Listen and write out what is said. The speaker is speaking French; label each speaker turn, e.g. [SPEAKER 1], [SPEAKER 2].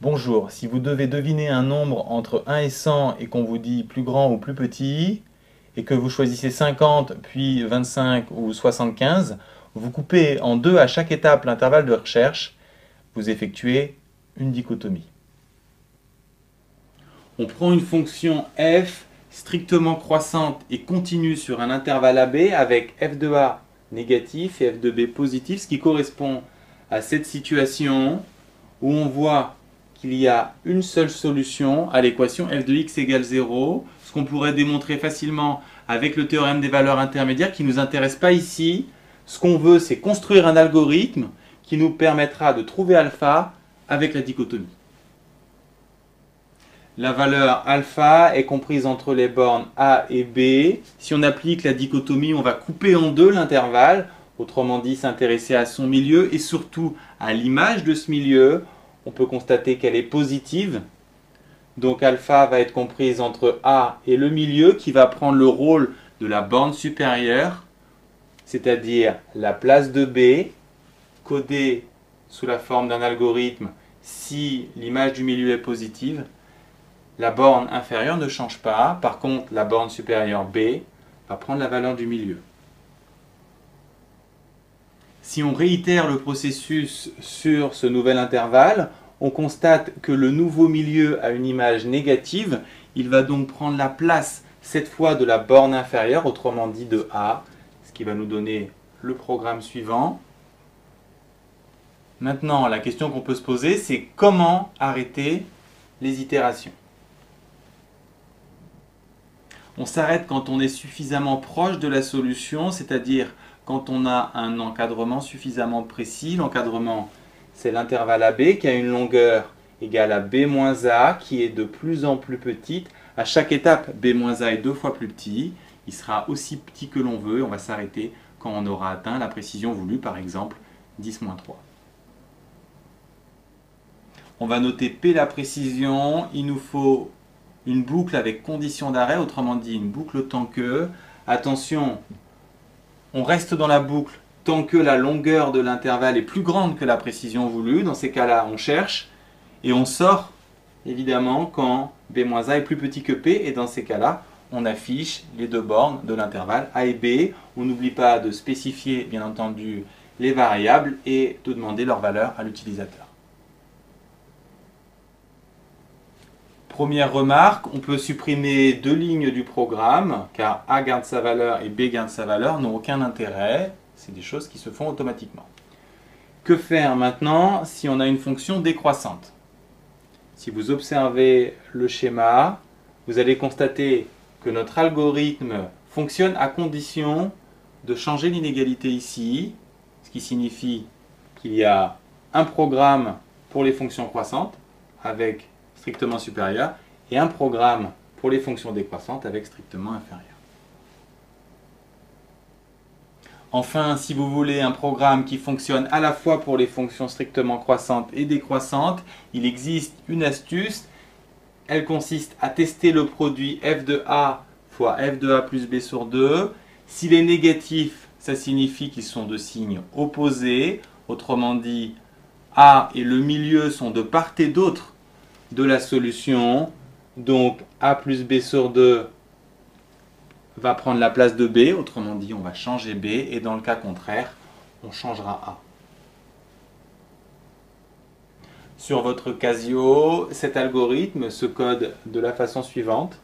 [SPEAKER 1] Bonjour, si vous devez deviner un nombre entre 1 et 100 et qu'on vous dit plus grand ou plus petit, et que vous choisissez 50, puis 25 ou 75, vous coupez en deux à chaque étape l'intervalle de recherche, vous effectuez une dichotomie. On prend une fonction f strictement croissante et continue sur un intervalle AB avec f de a négatif et f de b positif, ce qui correspond à cette situation où on voit qu'il y a une seule solution à l'équation f de x égale 0, ce qu'on pourrait démontrer facilement avec le théorème des valeurs intermédiaires qui ne nous intéresse pas ici. Ce qu'on veut, c'est construire un algorithme qui nous permettra de trouver alpha avec la dichotomie. La valeur alpha est comprise entre les bornes A et B. Si on applique la dichotomie, on va couper en deux l'intervalle, autrement dit s'intéresser à son milieu et surtout à l'image de ce milieu. On peut constater qu'elle est positive. Donc alpha va être comprise entre A et le milieu qui va prendre le rôle de la borne supérieure, c'est-à-dire la place de B, codée sous la forme d'un algorithme si l'image du milieu est positive. La borne inférieure ne change pas, par contre la borne supérieure B va prendre la valeur du milieu. Si on réitère le processus sur ce nouvel intervalle, on constate que le nouveau milieu a une image négative. Il va donc prendre la place, cette fois, de la borne inférieure, autrement dit de A, ce qui va nous donner le programme suivant. Maintenant, la question qu'on peut se poser, c'est comment arrêter les itérations. On s'arrête quand on est suffisamment proche de la solution, c'est-à-dire quand on a un encadrement suffisamment précis. L'encadrement, c'est l'intervalle AB qui a une longueur égale à B moins A, qui est de plus en plus petite. À chaque étape, B moins A est deux fois plus petit. Il sera aussi petit que l'on veut. On va s'arrêter quand on aura atteint la précision voulue, par exemple 10-3. On va noter P la précision. Il nous faut une boucle avec condition d'arrêt, autrement dit une boucle tant que. Attention, on reste dans la boucle tant que la longueur de l'intervalle est plus grande que la précision voulue. Dans ces cas-là, on cherche et on sort évidemment quand B-A est plus petit que P, et dans ces cas-là, on affiche les deux bornes de l'intervalle A et B. On n'oublie pas de spécifier bien entendu les variables et de demander leur valeur à l'utilisateur. Première remarque, on peut supprimer deux lignes du programme, car A garde sa valeur et B garde sa valeur, n'ont aucun intérêt. C'est des choses qui se font automatiquement. Que faire maintenant si on a une fonction décroissante? Si vous observez le schéma, vous allez constater que notre algorithme fonctionne à condition de changer l'inégalité ici, ce qui signifie qu'il y a un programme pour les fonctions croissantes avec strictement supérieur et un programme pour les fonctions décroissantes avec strictement inférieur. Enfin, si vous voulez un programme qui fonctionne à la fois pour les fonctions strictement croissantes et décroissantes, il existe une astuce. Elle consiste à tester le produit f de a fois f de a plus b sur 2. S'il est négatif, ça signifie qu'ils sont de signes opposés. Autrement dit, a et le milieu sont de part et d'autre de la solution. Donc a plus b sur 2 va prendre la place de B, autrement dit on va changer B, et dans le cas contraire, on changera A. Sur votre Casio, cet algorithme se code de la façon suivante.